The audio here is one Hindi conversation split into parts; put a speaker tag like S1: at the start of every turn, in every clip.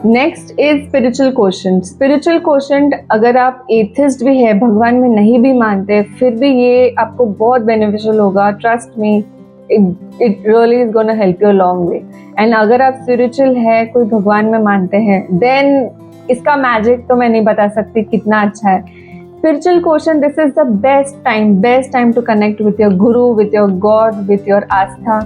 S1: Next is spiritual quotient. Spiritual quotient अगर आप एथिस्ट भी है, भगवान में नहीं भी मानते, फिर भी ये आपको बहुत बेनिफिशियल होगा। Trust me, it really is gonna help you a long way. And अगर आप स्पिरिचुअल है, कोई भगवान में मानते हैं, देन इसका मैजिक तो मैं नहीं बता सकती कितना अच्छा है। Spiritual quotient, this is the best time to connect with your guru, with your god, with your आस्था।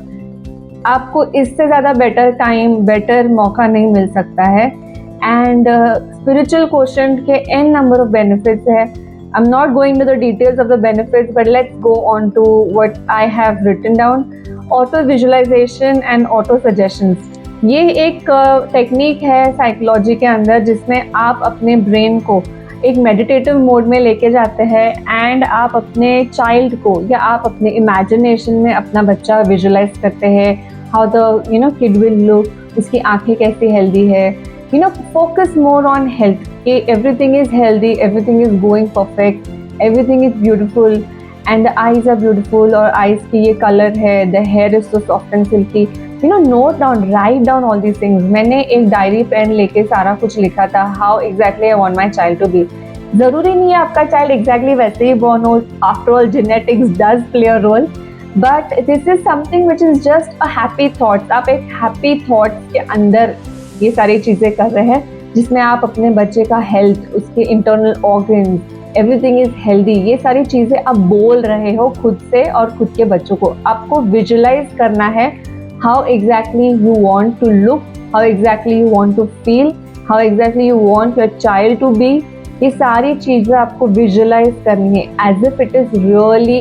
S1: आपको इससे ज़्यादा बेटर टाइम, बेटर मौका नहीं मिल सकता है। एंड स्पिरिचुअल क्वोशंट के एन नंबर ऑफ बेनिफिट्स है। I am not going to the details of the benefits, but let's go on to what I have written down. Auto visualisation and auto suggestions, ये एक टेक्निक है साइकोलॉजी के अंदर जिसमें आप अपने ब्रेन को एक मेडिटेटिव मोड में लेके जाते हैं एंड आप अपने चाइल्ड को या आप अपने इमेजिनेशन में अपना बच्चा विजुअलाइज करते हैं, how the kid will look, उसकी आंखें कैसी हेल्दी है, फोकस मोर ऑन हेल्थ कि everything is healthy, everything is going perfect, everything is beautiful and the eyes are beautiful, और आईज की ये कलर है, the hair is so soft and silky. Note down, write down all these things. मैंने एक डायरी पेन लेके सारा कुछ लिखा था, how exactly I want my child to be. जरूरी नहीं है आपका चाइल्ड एग्जैक्टली वैसे ही बॉर्न हो, after all genetics does play a role, but this is something which is just a happy thoughts. आप एक हैप्पी थॉट्स के अंदर ये सारी चीजें कर रहे हैं जिसमें आप अपने बच्चे का हेल्थ, उसके internal organs, everything is healthy, ये सारी चीजें आप बोल रहे हो खुद से और खुद के बच्चों को। आपको विजुअलाइज करना है how exactly you want to look, how exactly you want to feel, how exactly you want your child to be। ये सारी चीज़ें आपको विजुअलाइज करनी है as if it is really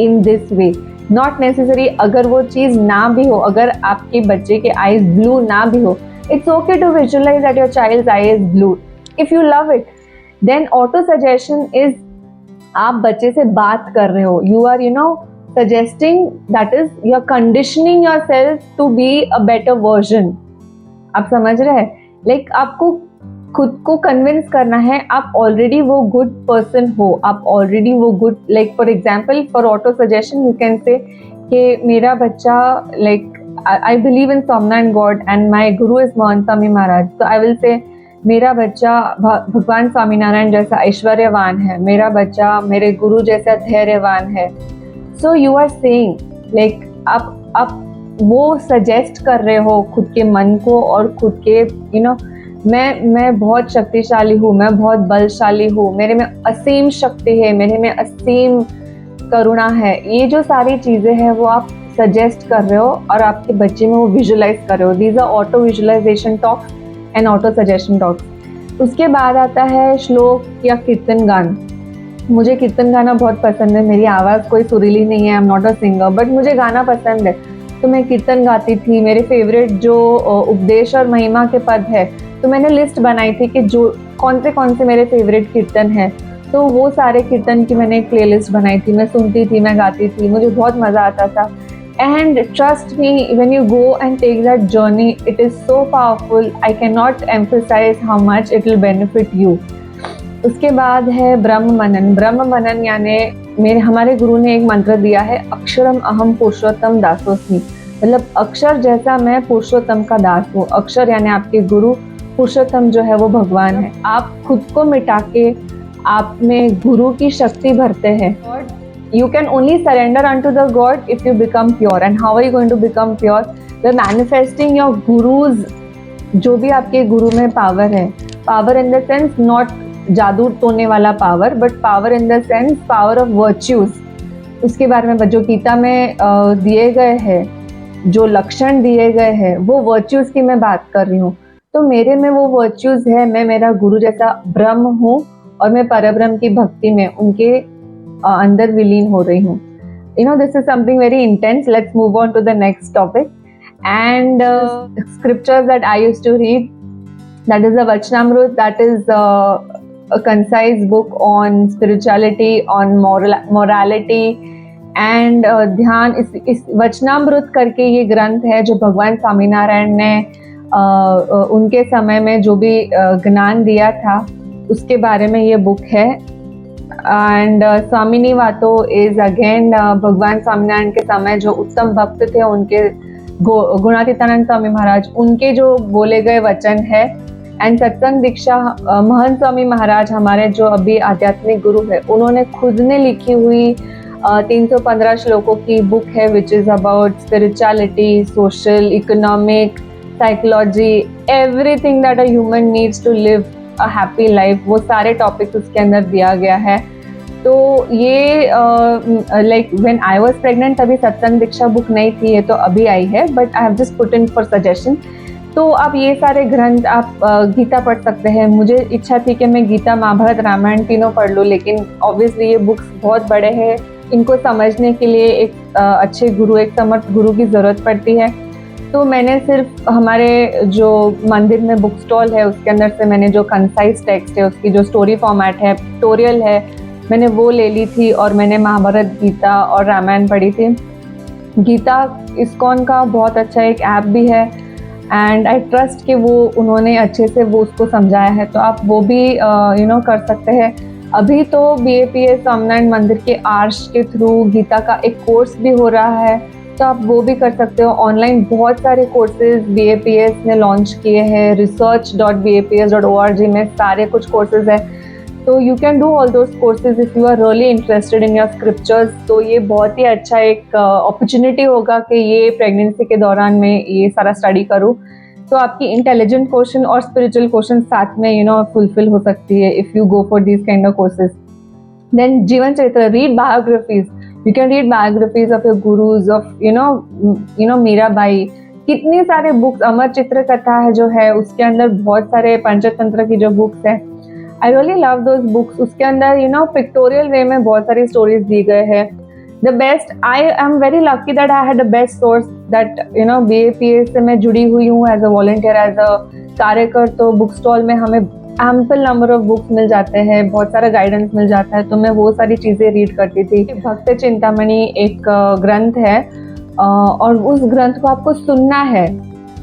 S1: in this way, not necessary। अगर वो चीज़ ना भी हो, अगर आपके बच्चे के eyes blue ना भी हो, it's okay to visualize that your child's eye is blue if you love it। Then auto suggestion is आप बच्चे से बात कर रहे हो, you are suggesting, that is you're conditioning yourself to be a better version। आप समझ रहे हैं, लाइक आपको खुद को कन्विंस करना है आप ऑलरेडी वो गुड पर्सन हो, आप ऑलरेडी वो good, like for example for auto suggestion you can say कि मेरा बच्चा, लाइक आई बिलीव इन सोमना and God and my Guru is Mohan Swami Maharaj, तो आई विल से मेरा बच्चा भगवान स्वामीनारायण जैसा ऐश्वर्यवान है, मेरा बच्चा मेरे गुरु जैसा धैर्यवान है। So you are saying, like आप वो सजेस्ट कर रहे हो खुद के मन को और खुद के मैं बहुत शक्तिशाली हूँ, मैं बहुत बलशाली हूँ, मेरे में असीम शक्ति है, मेरे में असीम करुणा है। ये जो सारी चीज़ें हैं वो आप सजेस्ट कर रहे हो और आपके बच्चे में वो विजुअलाइज कर रहे हो। These are auto visualisation talks and auto suggestion talks. उसके बाद आता है श्लोक या कीर्तन गान। मुझे कीर्तन गाना बहुत पसंद है, मेरी आवाज़ कोई सुरीली नहीं है, I am not a singer, but मुझे गाना पसंद है तो मैं कीर्तन गाती थी। मेरे फेवरेट जो उपदेश और महिमा के पद है, तो मैंने लिस्ट बनाई थी कि जो कौन से मेरे फेवरेट कीर्तन हैं, तो वो सारे कीर्तन की मैंने एक प्लेलिस्ट बनाई थी, मैं सुनती थी, मैं गाती थी, मुझे बहुत मज़ा आता था। And trust me, when you go and take that journey, it is so powerful, I can not emphasise how much it will benefit you. उसके बाद है ब्रह्म मनन। ब्रह्म मनन यानी हमारे गुरु ने एक मंत्र दिया है, अक्षरम अहम पुरुषोत्तम दासोस्मि, मतलब अक्षर जैसा मैं पुरुषोत्तम का दास हूँ। अक्षर यानी आपके गुरु, पुरुषोत्तम जो है वो भगवान है। आप खुद को मिटा के आप में गुरु की शक्ति भरते हैं। You can only surrender unto the God if you become pure। And how are you going to become pure? By manifesting your gurus, जो भी आपके गुरु में पावर है, power in the sense not जादू टोने वाला power, but power in the sense power of virtues. उसके बारे में जो गीता में दिए गए हैं, जो लक्षण दिए गए हैं, वो वर्च्यूज की मैं बात कर रही हूँ। तो मेरे में वो वर्च्यूज है, मैं मेरा गुरु जैसा ब्रह्म हूँ और मैं परब्रह्म की भक्ति में उनके अंदर विलीन हो रही हूँ। This is something very intense. Let's move on to the next topic. And scriptures that I used to read, that is the Vachanamrut, that is a concise book on spirituality, on morality and ध्यान। इस वचनामृत करके ये ग्रंथ है जो भगवान स्वामीनारायण ने उनके समय में जो भी ज्ञान दिया था उसके बारे में ये बुक है। एंड स्वामिनी वातो इज अगेन भगवान स्वामीनारायण के समय जो उत्तम भक्त थे, उनके गुणातीतानंद स्वामी महाराज, उनके जो बोले गए वचन है। एंड सत्संग दीक्षा महंत स्वामी महाराज हमारे जो अभी आध्यात्मिक गुरु है, उन्होंने खुद ने लिखी हुई 315 श्लोकों की बुक है which is about spirituality, social, economic, psychology, everything that a human needs to live a happy life, वो सारे टॉपिक्स उसके अंदर दिया गया है। तो ये like when I was pregnant तभी सत्संग दीक्षा बुक नहीं थी, ये तो अभी आई है, but I have just put in for suggestion. तो आप ये सारे ग्रंथ आप गीता पढ़ सकते हैं। मुझे इच्छा थी कि मैं गीता, महाभारत, रामायण तीनों पढ़ लूँ, लेकिन ऑब्वियसली ये बुक्स बहुत बड़े हैं, इनको समझने के लिए एक अच्छे गुरु, एक समर्थ गुरु की ज़रूरत पड़ती है। तो मैंने सिर्फ हमारे जो मंदिर में बुक स्टॉल है उसके अंदर से मैंने जो कंसाइज टेक्स्ट है, उसकी जो स्टोरी फॉर्मेट है, ट्यूटोरियल है, मैंने वो ले ली थी और मैंने महाभारत, गीता और रामायण पढ़ी थी। गीता इस्कॉन का बहुत अच्छा एक ऐप भी है एंड आई ट्रस्ट कि वो उन्होंने अच्छे से वो उसको समझाया है, तो आप वो भी कर सकते हैं। अभी तो BAPS स्वामीनारायण मंदिर के आर्श के थ्रू गीता का एक कोर्स भी हो रहा है, तो आप वो भी कर सकते हो। ऑनलाइन बहुत सारे कोर्सेज BAPS ने लॉन्च किए हैं, research.baps.org में सारे कुछ कोर्सेज है, तो you can do all those courses if you are really interested in your scriptures. तो ये बहुत ही अच्छा एक अपॉर्चुनिटी होगा कि ये प्रेगनेंसी के दौरान मैं ये सारा स्टडी करूँ, तो आपकी इंटेलिजेंट क्वेश्चन और स्पिरिचुअल क्वेश्चन साथ में फुलफिल हो सकती है if you go for this kind of courses. Then जीवन चरित्र, read biographies, you can read biographies of your gurus, of Mirabai, कितनी सारे बुक्स, अमर चित्र कथा है जो है, उसके अंदर बहुत सारे पंचतंत्र की जो बुक्स है, I really love those books. उसके अंदर पिक्टोरियल वे में बहुत सारी स्टोरीज दी गए हैं। The best, I am very lucky that I had the best source that BAPS से मैं जुड़ी हुई हूँ as a volunteer, as a कार्यकर। तो बुक स्टॉल में हमें एम्पल नंबर ऑफ बुक्स मिल जाते हैं, बहुत सारा गाइडेंस मिल जाता है, तो मैं वो सारी चीज़ें रीड करती थी। भक्त चिंतामणि एक ग्रंथ है और उस ग्रंथ को आपको सुनना है,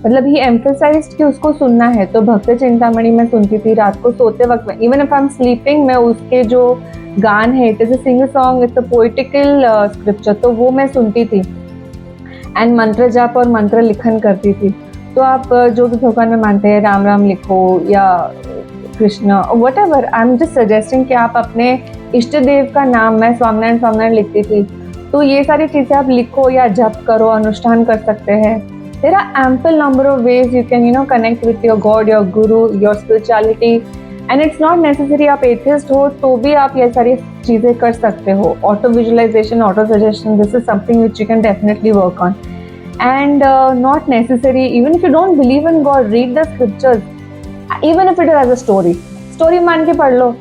S1: मतलब ही एम्फेसाइज्ड कि उसको सुनना है। तो भक्त चिंतामणि मैं सुनती थी रात को सोते वक्त में, even if I am sleeping, मैं उसके जो गान है, it is a single song, it's a poetical scripture, तो वो मैं सुनती थी एंड मंत्र जाप और मंत्र लिखन करती थी। तो आप जो भी भगवान में मानते हैं, राम राम लिखो या Krishna, what ever, I am just suggesting कि आप अपने इष्ट देव का नाम, मैं स्वामीनारायण स्वामीनारायण लिखती थी, तो ये सारी चीज़ें आप लिखो या जप करो, अनुष्ठान कर सकते हैं। There are ample number of ways you can connect with your God, your guru, your spirituality, and it's not necessary आप atheist हो तो भी आप ये सारी चीज़ें कर सकते हो। Auto visualization, auto suggestion, this is something which you can definitely work on. And not necessary, even if you don't believe in God, read the scriptures, even if it is as a story मान के पढ़ लो,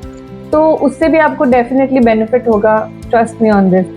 S1: तो उससे भी आपको definitely benefit होगा, trust me on this.